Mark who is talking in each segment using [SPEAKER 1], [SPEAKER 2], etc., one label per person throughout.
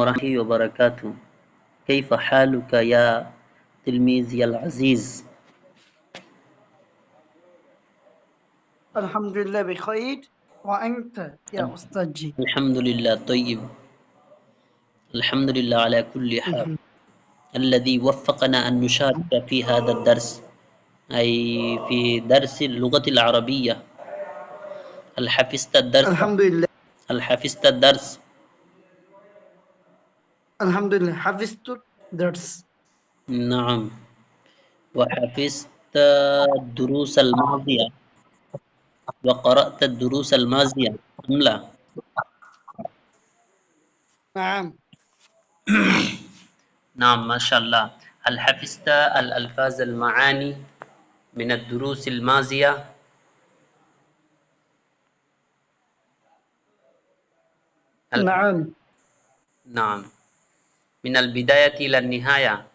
[SPEAKER 1] ورحمة الله وبركاته. كيف حالك يا تلميذي العزيز؟
[SPEAKER 2] الحمد لله بخير وأنت يا أستاذي.
[SPEAKER 1] الحمد لله طيب. الحمد لله على كل حال.
[SPEAKER 2] الحمد
[SPEAKER 1] الذي وفقنا أن نشارك في هذا الدرس، أي في درس اللغة العربية. هل حفظت الدرس؟
[SPEAKER 2] الحمد لله
[SPEAKER 1] هل حفظت الدرس؟
[SPEAKER 2] الحمد لله حفظت درس.
[SPEAKER 1] نعم. وحفظت الدروس الماضية وقرأت الدروس الماضية أم لا؟
[SPEAKER 2] نعم
[SPEAKER 1] نعم ما شاء الله. هل حفظت الألفاظ المعاني من الدروس الماضية؟
[SPEAKER 2] نعم
[SPEAKER 1] نعم. من البداية إلى النهاية.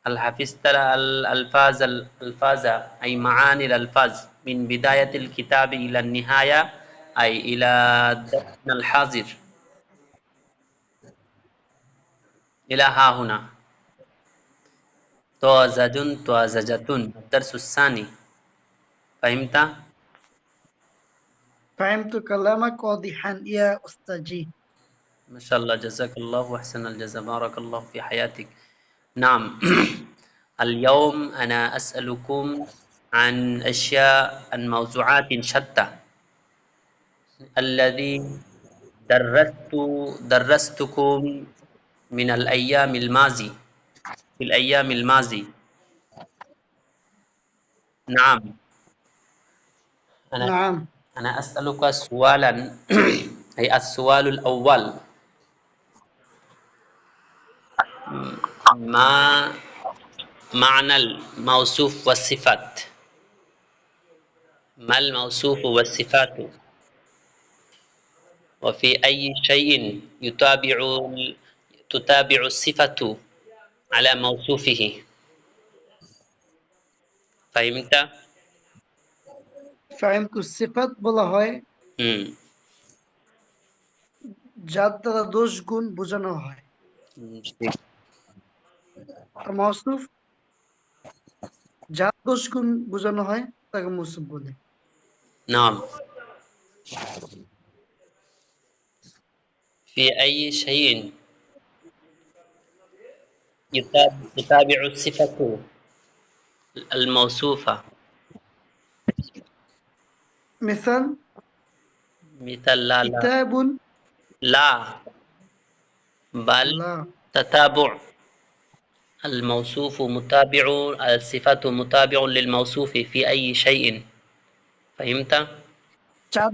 [SPEAKER 1] هل حفظت الألفاظ أي معاني الألفاظ من بداية الكتاب إلى النهاية، أي إلى درسنا الحاضر، إلى ها هنا. طازجة الدرس الثاني. فهمت؟
[SPEAKER 2] فهمت كلامك واضحا يا أستاذي.
[SPEAKER 1] ما شاء الله جزاك الله وأحسن الجزاء، بارك الله في حياتك. نعم. اليوم أنا أسألكم عن أشياء، عن موضوعات شتى. الذي درستكم من الأيام الماضية، في الأيام الماضية. نعم. أنا
[SPEAKER 2] نعم
[SPEAKER 1] أنا أسألك سؤالا. أي السؤال الأول: ما معنى الموصوف والصفات؟ ما الموصوف والصفات؟ وفي أي شيء تتابع الصفة على موصوفه؟ فهمت؟
[SPEAKER 2] فهمت الصفات বলা হয়
[SPEAKER 1] হুম।
[SPEAKER 2] যার দ্বারা দোষ গুণ বোঝানো হয়,
[SPEAKER 1] ঠিক।
[SPEAKER 2] আর মওসুফ যার দোষ গুণ বোঝানো হয় তাকে মওসুফ বলে।
[SPEAKER 1] نعم. في أي شيء تتابع الصفة الموصوفة.
[SPEAKER 2] مثال
[SPEAKER 1] مثال لا لا
[SPEAKER 2] كتاب.
[SPEAKER 1] لا، بل
[SPEAKER 2] لا
[SPEAKER 1] تتابع. الموصوف متابع، الصفة متابع للموصوف في أي شيء. فهمت؟
[SPEAKER 2] চার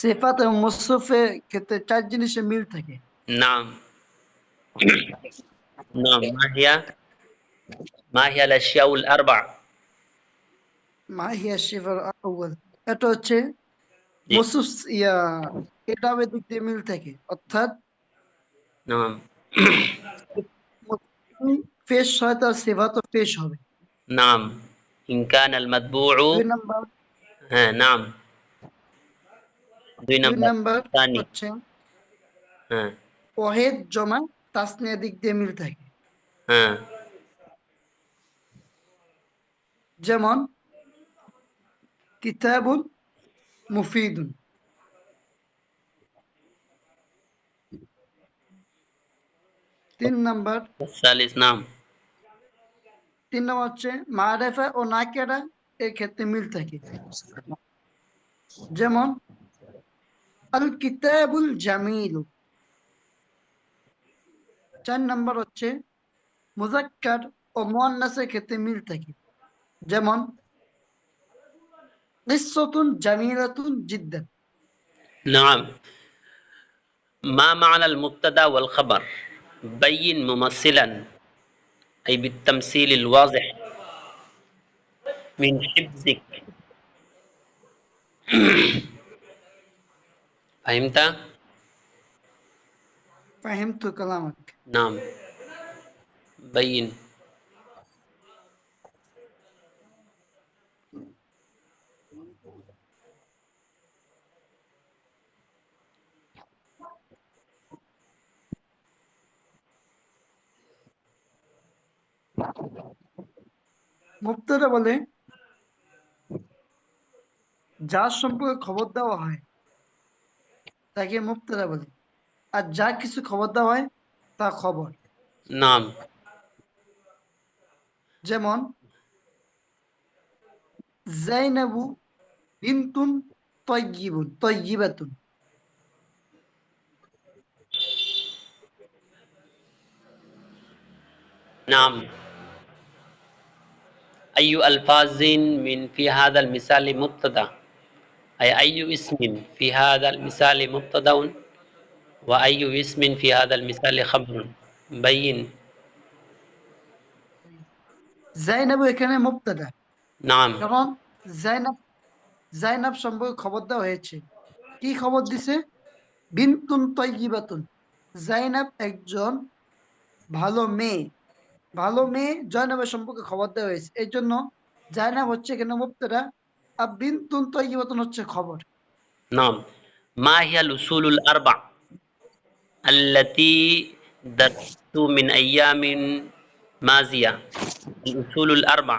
[SPEAKER 2] সিফাত এবং মওসুফের ক্ষেত্রে চার জিনিসের মিল থাকে।
[SPEAKER 1] نعم. نعم. ما هي الأشياء الأربع؟
[SPEAKER 2] মা হিয়া শিফার আউয়াল, এটা হচ্ছে
[SPEAKER 1] জি।
[SPEAKER 2] মওসুফ ইয়া কিতাবের দিক দিয়ে মিল থাকে, অর্থাৎ
[SPEAKER 1] نعم.
[SPEAKER 2] পেশ হয় তার সিফাতও পেশ হবে।
[SPEAKER 1] نعم. إن كان المتبوع.
[SPEAKER 2] দুই নাম্বার
[SPEAKER 1] نعم. দুই
[SPEAKER 2] দুই
[SPEAKER 1] নাম্বার
[SPEAKER 2] নাম্বার
[SPEAKER 1] ثاني.
[SPEAKER 2] হচ্ছে
[SPEAKER 1] হ্যাঁ
[SPEAKER 2] ওয়াহিদ জমা তাসনিয়া দিক দিয়ে মিল থাকে।
[SPEAKER 1] হ্যাঁ
[SPEAKER 2] যেমন কিতাবুন মুফিদুন। তিন নাম্বার
[SPEAKER 1] الثالث. نعم.
[SPEAKER 2] হচ্ছে মারেফা ও নাকেরা এর ক্ষেত্রে মিল থাকে। যেমন আল কিতাবুল জামিল। 4 নাম্বার হচ্ছে মুযাক্কার ও মুয়ান্নাসের ক্ষেত্রে মিল থাকে। যেমন কিসসাতুন জামিলাতুন জিদ্দান।
[SPEAKER 1] نعم. ما معنى المبتدأ والخبر؟ بين ممثلا، أي بالتمثيل الواضح من حفظك. فهمت؟
[SPEAKER 2] ফাহিমতু কালামাক।
[SPEAKER 1] نعم. بين.
[SPEAKER 2] মুবতাদা বলে যার সম্পর্কে খবর দেওয়া হয় তাকে মুবতাদা বলে, আর যা কিছু খবর দেওয়া হয় তা খবর।
[SPEAKER 1] নাম।
[SPEAKER 2] যেমন জাইনাবু বিনতুন তয়্যিবাতুন।
[SPEAKER 1] নাম। أي ألفاظ من في هذا المثال مبتدأ أي اسم في هذا المثال مبتدأ وأي اسم في هذا المثال خبر بين।
[SPEAKER 2] জাইনাবু এখানে মুবতাদা,
[SPEAKER 1] নাম।
[SPEAKER 2] কারণ জাইনাব জাইনাব সম্পর্কে খবর দেওয়া হয়েছে। কি খবর দিছে? বিনতুন তয়্যিবাতুন, জাইনাব একজন ভালো মেয়ে। ভালো মেয়ে জয়নাবের সম্পর্কে খবর দেওয়া হয়েছে, এই জন্য জাইনাব হচ্ছে এখানে মুবতাদা, আর বিনতুন তয়্যিবাতুন হচ্ছে খবর।
[SPEAKER 1] نعم. ما هي الأصول الأربع التي درست من أيام ماضية؟ الأصول الأربع،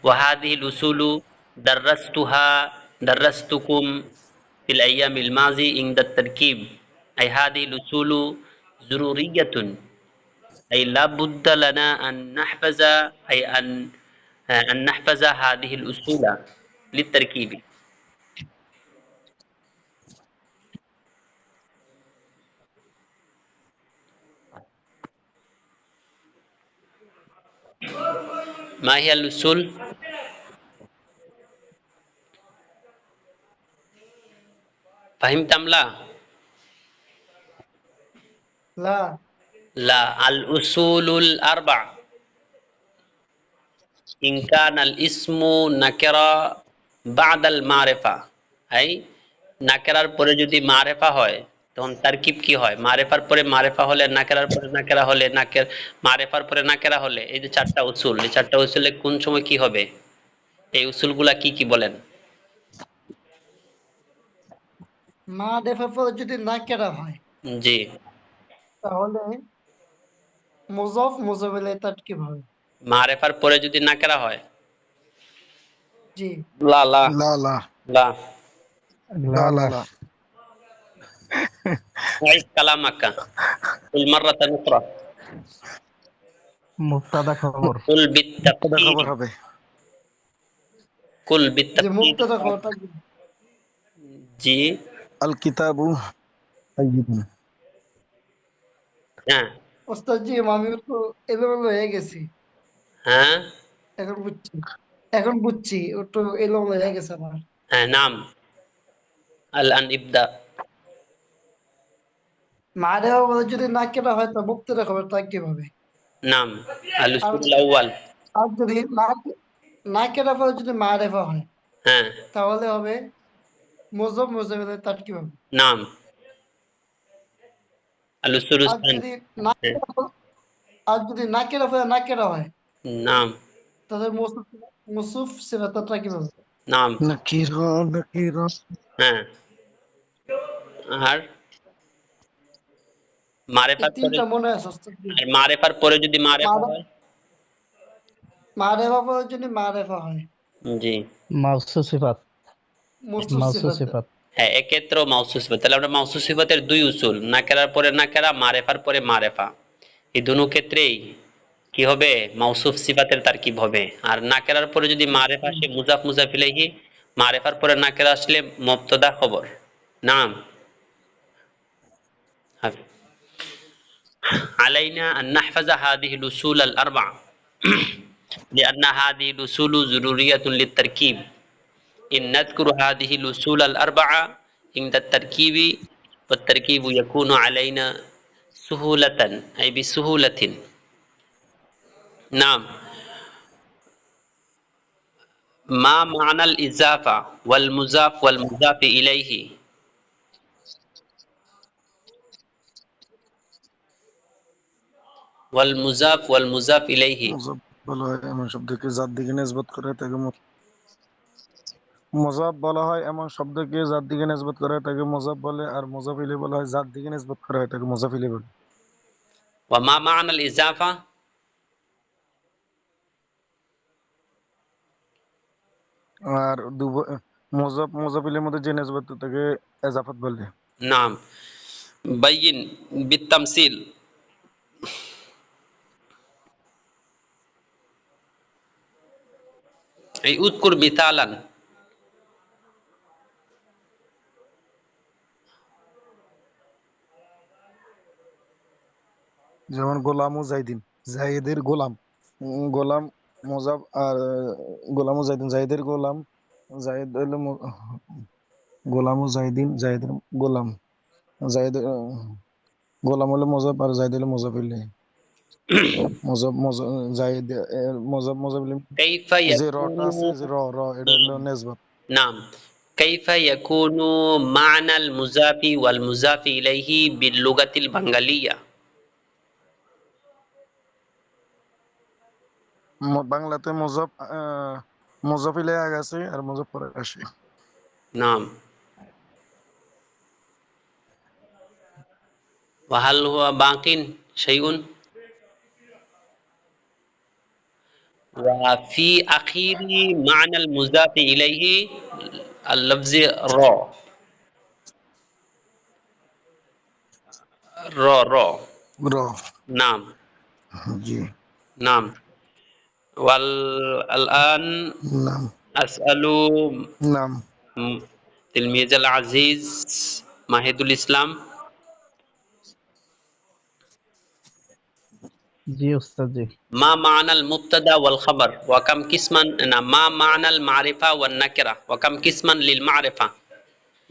[SPEAKER 1] وهذه الأصول درستكم في الأيام الماضية عند التركيب. أي هذه الأصول ضرورية، أي لا بد لنا أن نحفظ، أي أن نحفظ هذه الأصول للتركيب. ما هي الأصول؟ فهمت أم لا؟
[SPEAKER 2] লা।
[SPEAKER 1] لا. الأصول الأربع إن كان الاسم نكرة بعد المعرفة، أي নাকেরার পরে যদি মারেফা হয় তখন তারকিব কি হয়? মারেফার পরে মারেফা হলে, নাকেরার পরে নাকেরা হলে, মারেফার পরে নাকেরা হলে, এই যে চারটা উসুল, এই চারটা উসুলে কোন সময় কি হবে? এই উসুলগুলা কি কি বলেন?
[SPEAKER 2] মা দেফার পরে যদি নাকেরা হয়
[SPEAKER 1] জি।
[SPEAKER 2] তাহলে মুযাফ মুযাফ ইলাইহি তারকিব হবে।
[SPEAKER 1] মারেফার পরে যদি নাকেরা হয়,
[SPEAKER 2] জি।
[SPEAKER 1] লা লা
[SPEAKER 3] لا لا
[SPEAKER 1] লা।
[SPEAKER 3] لا لا لا
[SPEAKER 1] عيد كلامك، قل مرة أخرى.
[SPEAKER 3] মুবতাদা খবর
[SPEAKER 1] قل
[SPEAKER 3] মুবতাদা
[SPEAKER 1] بالتفكير،
[SPEAKER 3] খবর হবে
[SPEAKER 1] قل
[SPEAKER 2] যে
[SPEAKER 1] بالتفكير.
[SPEAKER 2] মুবতাদা খবর তাকবীর।
[SPEAKER 1] জি।
[SPEAKER 3] আল কিতাবু তাইয়িবুন।
[SPEAKER 1] হ্যাঁ।
[SPEAKER 2] ওস্তাদ জি, আমিও তো এলোমেলো হয়ে গেছি।
[SPEAKER 1] হ্যাঁ।
[SPEAKER 2] এখন বুঝছি, এখন বুঝছি, একটু এলোমেলো হয়ে গেছে আমার।
[SPEAKER 1] হ্যাঁ। নাম। الآن ابدأ.
[SPEAKER 2] মা দেফার পরে যদি নাকেরা হয় তো মুবতাদা খবর তাকবীর হবে।
[SPEAKER 1] নাম।
[SPEAKER 2] আর
[SPEAKER 1] الأصول الأول.
[SPEAKER 2] আর যদি নাকেরা পরে যদি মারেফা হয়
[SPEAKER 1] হ্যাঁ।
[SPEAKER 2] তাহলে হবে মুযাফ মুযাফ ইলাইহি তারকিব হবে।
[SPEAKER 1] নাম। الأصول
[SPEAKER 2] আর
[SPEAKER 1] الثاني.
[SPEAKER 2] যদি
[SPEAKER 1] হ্যাঁ।
[SPEAKER 2] আর যদি নাকেরা পরে নাকেরা হয়
[SPEAKER 1] নাম।
[SPEAKER 2] তাহলে মুসুফ সিফাত তারকিব হবে।
[SPEAKER 1] নাম।
[SPEAKER 3] নাকিরা নাকিরা
[SPEAKER 1] হ্যাঁ। আর
[SPEAKER 2] এই
[SPEAKER 1] মারেফার পরে,
[SPEAKER 2] তিনটা মনে আছে ওস্তাদ জি।
[SPEAKER 1] আর মারেফার পরে যদি মারেফা হয়?
[SPEAKER 2] মারেফা পরে যদি মারেফা হয়
[SPEAKER 1] জি।
[SPEAKER 3] মাউসুফ সিফাত
[SPEAKER 2] মুসুফ
[SPEAKER 3] মাউসুফ
[SPEAKER 2] সিফাত।
[SPEAKER 3] সিফাত
[SPEAKER 1] হ্যাঁ, এক্ষেত্রে মাউসুফ সিফাত। তাহলে আমরা মাউসুফ সিফাতের দুই উসুল, নাকেরার পরে নাকেরা, মারেফার পরে মারেফা, এই দুটো ক্ষেত্রেই কি হবে? মাউসুফ সিফাতের তারকিব হবে। আর নাকেরার পরে যদি মারেফা আসে, মুজাফ মুজাফ ইলাইহি, মারেফার পরে নাকেরা আসলে মুবতাদা খবর। নাম। علينا أن نحفظ هذه الأصول الأربع لأن هذه الأصول ضرورية للتركيب. إن نذكر هذه الأصول الأربعة عند التركيب، والتركيب يكون علينا سهولة، أي بسهولة. نعم. ما معنى الإضافة والمضاف والمضاف إليه؟ والمضاف والمضاف إليه.
[SPEAKER 3] মুযাফ বলা হয় এমন শব্দকে যার দিকে নিসবত করে তাকে মুযাফ বলা হয়, এমন শব্দকে যার দিকে নিসবত করা হয় তাকে মুযাফ বলে, আর মুযাফ ইলাইহি বলা হয় যার দিকে নিসবত করা হয় তাকে মুযাফ ইলাইহি বলে।
[SPEAKER 1] وما معنى الإضافة؟
[SPEAKER 3] আর মুজাফিলের মধ্যে যে নিসবত তাকে এজাফত বলে।
[SPEAKER 1] নাম বাইয়িন বিতামসিল। এই উৎকুর মিসালান।
[SPEAKER 3] যেমন গোলাম ও জাইদিন, জায়েদের গোলাম, গোলাম মোজাব আর গোলাম ও জাইদিন, জায়েদের গোলাম, জায়েদ হলো গোলাম ও জাইদিন, জায়েদের গোলাম, জায়েদ গোলাম হলো মোজাব আর জায়েদ হলো মোজাফিলে। জায়েদ মোজাফিলে
[SPEAKER 1] কাইফা
[SPEAKER 3] এই যে রটা
[SPEAKER 1] ইয়াকুনু।
[SPEAKER 3] আছে, এই যে র এটা হলো নিসবত।
[SPEAKER 1] নাম কাইফা ইয়াকুনু মা'নাল মুজাফি ওয়াল মুজাফি ইলাইহি বিল লুগাতিল বাঙ্গালিয়া।
[SPEAKER 3] বাংলাতে মোজাফিলে আগে আছে আর মোজাফ পরে আসে।
[SPEAKER 1] নাম ওয়াহাল হুয়া বাকিন শাইউন। ওয়া ফি আখিরি মা'নাল মুজাফি ইলাইহি আল লফজি র। র র।
[SPEAKER 3] র।
[SPEAKER 1] নাম
[SPEAKER 3] জি।
[SPEAKER 1] নাম ওয়াল আন
[SPEAKER 3] নাম।
[SPEAKER 1] আসআলু
[SPEAKER 3] নাম।
[SPEAKER 1] তিলমিজ আল আজিজ মাহিদুল ইসলাম।
[SPEAKER 4] জি উস্তাদ জি।
[SPEAKER 1] মা মা'নাল মুবতাদা ওয়াল খাবার ওয়া কাম কিসমান, না মা মা'নাল মারিফা ওয়ান নাকিরা ওয়া কাম কিসমান লিল মারিফা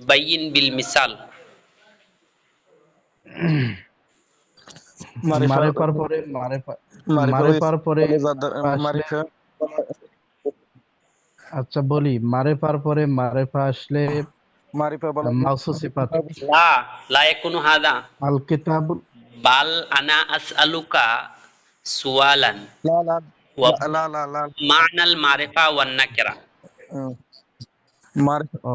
[SPEAKER 1] বাইয়িন বিল মিসাল।
[SPEAKER 4] মারিফার পরে মারিফার পরে আসলে,
[SPEAKER 3] মারিফা
[SPEAKER 4] আচ্ছা বলি, মারিফার পরে মারিফা আসলে
[SPEAKER 3] মারিফা বলা
[SPEAKER 4] মাউসুফ সিফাত।
[SPEAKER 1] লা লা ইয়াকুনু হাদা
[SPEAKER 4] আল কিতাব।
[SPEAKER 1] বাল আনা আসআলুকা সুয়ালান
[SPEAKER 3] লা লা
[SPEAKER 1] ওয়া
[SPEAKER 3] লা লা লা
[SPEAKER 1] মা'নাল মারিফা ওয়ান নাকিরা।
[SPEAKER 3] মারিফা
[SPEAKER 4] ও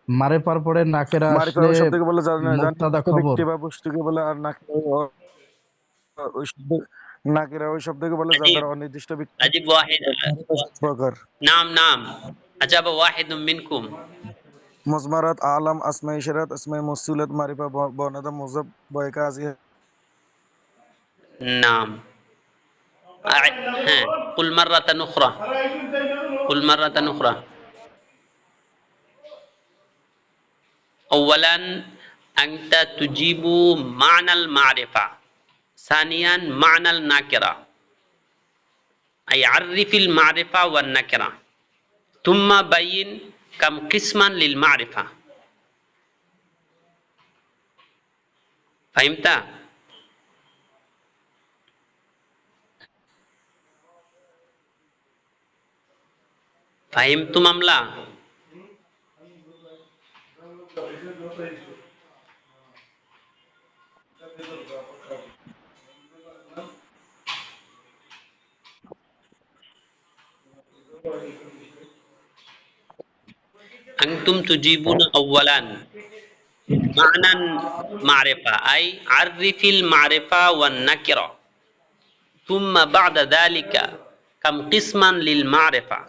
[SPEAKER 4] মারিফার পরে নাকেরা
[SPEAKER 3] মারিফা
[SPEAKER 4] আসলে
[SPEAKER 3] ওই শব্দকে বলে যার
[SPEAKER 4] মুবতাদা
[SPEAKER 3] জানিত
[SPEAKER 4] খবর।
[SPEAKER 3] ব্যক্তি বা বস্তুকে বলে, আর ওই শব্দ নাকিরা ওই শব্দকে বলে যার
[SPEAKER 1] আজিব
[SPEAKER 3] দ্বারা অনির্দিষ্ট ব্যক্তি
[SPEAKER 1] আজিব ওয়াহিদ।
[SPEAKER 3] প্রকার।
[SPEAKER 1] নাম নাম আজাবা ওয়াহিদুম মিনকুম।
[SPEAKER 3] মুজমারাত, আলাম, আসমা ইশারাত, আসমা মৌসুলাত, মারিফা, বনাদা, মুজাব, বয়কা, আজিয়া।
[SPEAKER 1] নাম হ্যাঁ কুল মাররাতান উখরা, কুল মাররাতান উখরা। আওয়ালান আনতা তুজিবু মা'নাল মারিফা, সানিয়ান মা'নাল নাকিরা আই আররিফিল মারিফা ওয়ান নাকিরা তুম্মা বাইয়িন কাম কিসমান লিল মারিফা। ফাহিমতা? ফাহিমতুম আমলা? أنتم تجيبون أولا معنى معرفة أي عرف المعرفة والنكرة ثم بعد ذلك كم قسما للمعرفة.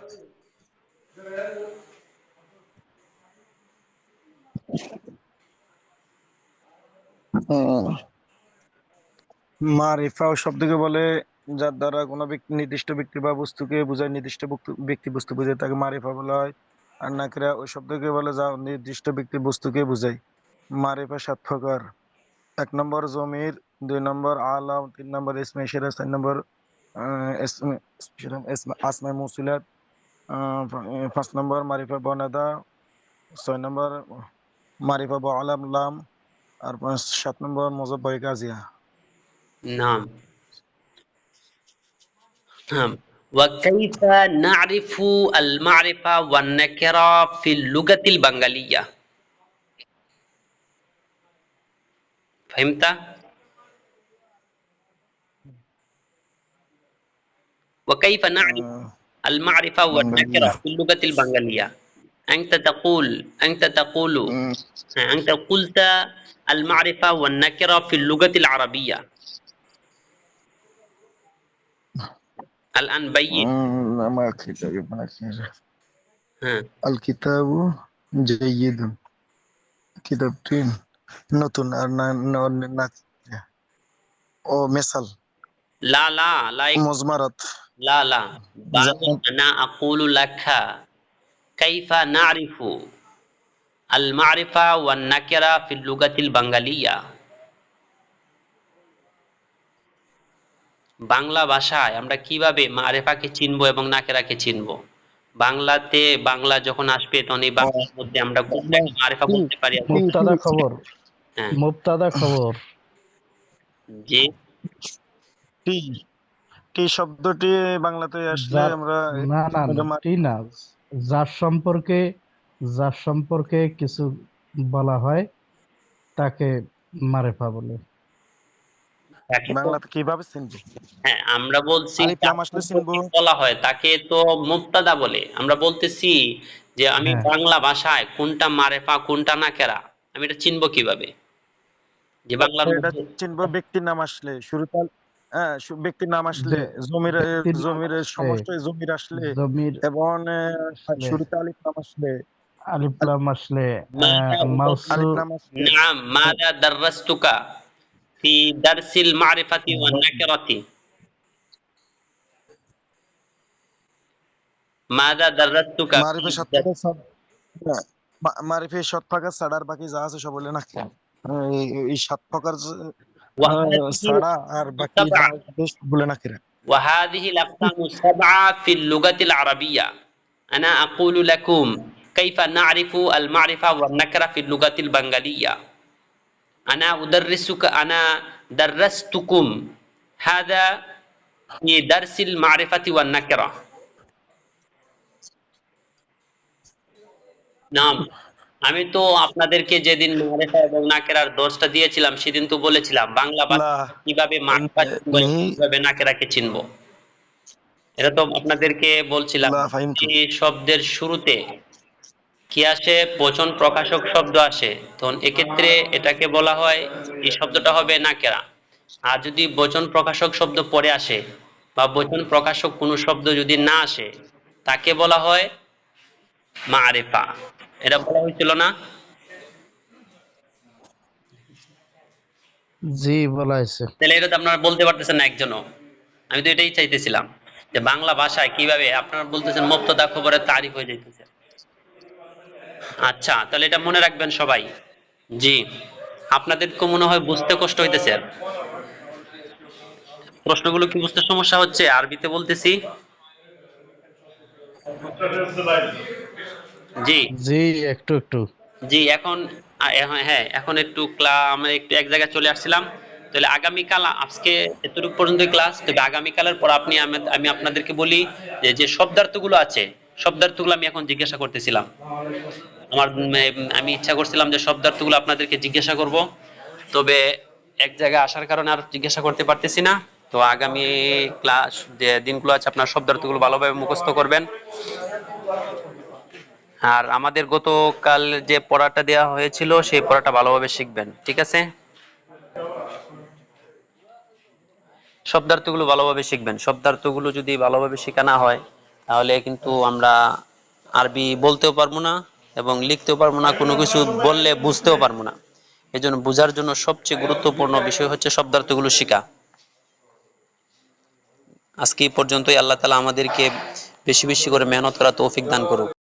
[SPEAKER 3] মারিফা ওই শব্দকে বলে যার দ্বারা কোনো নির্দিষ্ট ব্যক্তি বা বস্তুকে বোঝায়, নির্দিষ্ট ব্যক্তি বস্তু বোঝায় তাকে মারিফা বলা হয়। আর নাকিরা ওই শব্দকে বলে যা নির্দিষ্ট ব্যক্তি বস্তুকে বোঝায়। মারিফা 7 প্রকার: 1 নম্বর জমির, 2 নম্বর আলাম, 3 নম্বর ইসমে ইশারা, 4 নম্বর আসমা মৌসুলাত, 5 নম্বর মারিফা বনাদা, 6 নম্বর মারিফা আলাম লাম, আর 7 নম্বর মুজাব্বাই কাজিয়া।
[SPEAKER 1] نعم نعم. وكيف نعرف المعرفة والنكرة في اللغة البنغالية؟ فهمت؟ وكيف نعرف المعرفة والنكرة في اللغة البنغالية؟ أنت قلت المعرفة والنكرة في اللغة العربية. الآن بين. হ্যাঁ,
[SPEAKER 3] আল কিতাবু জাইয়িদুন, কিতাবটি নতুন। আর না না ও মেসাল
[SPEAKER 1] লা লা লা
[SPEAKER 3] মজমারাত
[SPEAKER 1] লা লা বাল
[SPEAKER 3] যা-
[SPEAKER 1] আনা আকুলু লাকা কাইফা নারিফু আল মারিফা ওয়ান নাকিরা ফিল লুগাতিল বাঙ্গালিয়া। বাংলা ভাষায় আমরা কিভাবে মারেফাকে চিনবো এবং নাকেরাকে চিনবো? বাংলাতে বাংলা যখন আসবে তখন এই বাংলার মধ্যে আমরা কোনটাকে মারেফা
[SPEAKER 3] টি
[SPEAKER 1] বলতে পারি?
[SPEAKER 3] টি
[SPEAKER 4] মুবতাদা খবর,
[SPEAKER 1] হ্যাঁ,
[SPEAKER 4] মুবতাদা খবর।
[SPEAKER 1] জি,
[SPEAKER 3] টি টি শব্দটি বাংলাতে আসলে
[SPEAKER 4] যার
[SPEAKER 3] আমরা
[SPEAKER 4] না না না
[SPEAKER 3] এটা মা-
[SPEAKER 4] টি না, যার সম্পর্কে যার সম্পর্কে কিছু বলা হয় তাকে মারেফা বলে।
[SPEAKER 1] তাকে তো
[SPEAKER 3] বাংলাতে কিভাবে চিনবো?
[SPEAKER 1] হ্যাঁ আমরা বলছি
[SPEAKER 3] আলিফ
[SPEAKER 1] যার
[SPEAKER 3] লাম আসলে চিনবো।
[SPEAKER 1] সম্পর্কে বলা হয় তাকে তো মুবতাদা বলে। আমরা বলতেছি যে আমি
[SPEAKER 4] হ্যাঁ,
[SPEAKER 1] বাংলা ভাষায় কোনটা মারেফা কোনটা নাকেরা, আমি এটা চিনবো কিভাবে? যে বাংলার
[SPEAKER 3] এটা
[SPEAKER 1] মধ্যে
[SPEAKER 3] চিনবো ব্যক্তির নাম আসলে শুরুতে হ্যাঁ ব্যক্তির নাম আসলে
[SPEAKER 4] যে
[SPEAKER 3] জমির
[SPEAKER 4] ব্যক্তির নাম
[SPEAKER 3] জমির
[SPEAKER 4] আসলে,
[SPEAKER 3] সমষ্টি জমির আসলে
[SPEAKER 4] জমির
[SPEAKER 3] এবং
[SPEAKER 4] আসলে,
[SPEAKER 3] শুরুতে আলিফ নাম আসলে
[SPEAKER 4] আলিফ লাম আসলে,
[SPEAKER 1] মাদা
[SPEAKER 4] মাউসু
[SPEAKER 3] আলিফ নাম আসলে
[SPEAKER 1] নাম মাদা দাররাস্তুকা ফি দারসিল মারিফাতি ওয়ান নাকিরাতি। মাদা দাররাস্তুকা ফি
[SPEAKER 3] মারিফের সাত ভাগের সব মারিফের শত ভাগের ছাড়া আর বাকি যা আছে সব বলে না এই সাত ভাগের
[SPEAKER 1] وهذه
[SPEAKER 3] ছাড়া আর বাকি যা
[SPEAKER 1] سبعة
[SPEAKER 3] আছে সব বলে না কিরা।
[SPEAKER 1] وهذه الأقسام السبعة في اللغة العربية. أنا أقول لكم كيف نعرف المعرفة والنكرة في اللغة البنغالية. أنا درستكم هذا في درس المعرفة والنكرة. নাম আমি তো আপনাদেরকে যেদিন মারিফা এবং নাকেরার দোষটা দিয়েছিলাম সেদিন তো বলেছিলাম বাংলা ভাষা
[SPEAKER 3] লা
[SPEAKER 1] কিভাবে মারিফা চিনবো এবং
[SPEAKER 3] নেই
[SPEAKER 1] কিভাবে নাকেরাকে চিনবো। এটা তো আপনাদেরকে বলছিলাম
[SPEAKER 3] লা ফাহিমতু।
[SPEAKER 1] যে শব্দের শুরুতে কি আসে? বচন প্রকাশক শব্দ আসে, তখন এক্ষেত্রে এটাকে বলা হয়, এই শব্দটা হবে নাকেরা। আর যদি বচন প্রকাশক শব্দ পরে আসে বা বচন প্রকাশক কোনো শব্দ যদি না আসে তাকে বলা হয় মারিফা। এটা বলা হয়েছিল না?
[SPEAKER 4] জি বলা হয়েছে।
[SPEAKER 1] তাহলে এটা তো আপনারা বলতে পারতেছেন না একজনও। আমি তো এটাই চাইতেছিলাম যে বাংলা ভাষায় কিভাবে আপনারা বলতেছেন মুবতাদা খবরের তারিফ হয়ে যাইতেছে। আচ্ছা, তাহলে এটা মনে রাখবেন সবাই। জি, আপনাদেরকে মনে হয় বুঝতে কষ্ট হইতেছে। প্রশ্নগুলো কি বুঝতে সমস্যা হচ্ছে? আরবিতে বলতেছি। জি
[SPEAKER 4] জি একটু একটু।
[SPEAKER 1] জি, এখন হ্যাঁ এখন একটু আমরা একটু এক জায়গায় চলে আসছিলাম। তাহলে আগামীকাল, আজকে এতটুকু পর্যন্ত ক্লাস, তবে আগামীকালের পর আমি আপনাদেরকে বলি যে যে শব্দার্থগুলো আছে, শব্দার্থগুলো আমি এখন জিজ্ঞাসা করতেছিলাম। আমি ইচ্ছা করছিলাম যে শব্দার্থগুলো আপনাদেরকে জিজ্ঞাসা করব, তবে এক জায়গায় আসার কারণে আর জিজ্ঞাসা করতে পারতেছি না। তো আগামী ক্লাস যে দিনগুলো আছে আপনার শব্দার্থগুলো ভালোভাবে মুখস্থ করবেন। আর আমাদের গতকাল যে পড়াটা দেওয়া হয়েছিল সেই পড়াটা ভালোভাবে শিখবেন, ঠিক আছে? শব্দার্থগুলো ভালোভাবে শিখবেন। শব্দার্থগুলো যদি ভালোভাবে শেখা না হয় তাহলে কিন্তু আমরা আরবি বলতেও পারবো না এবং লিখতেও পারবো না, কোনো কিছু বললে বুঝতেও পারবো না। এই জন্য বোঝার জন্য সবচেয়ে গুরুত্বপূর্ণ বিষয় হচ্ছে শব্দার্থগুলো শেখা। আজকে এই পর্যন্তই। আল্লাহ তাআলা আমাদেরকে বেশি বেশি করে মেহনত করা তৌফিক দান করুক।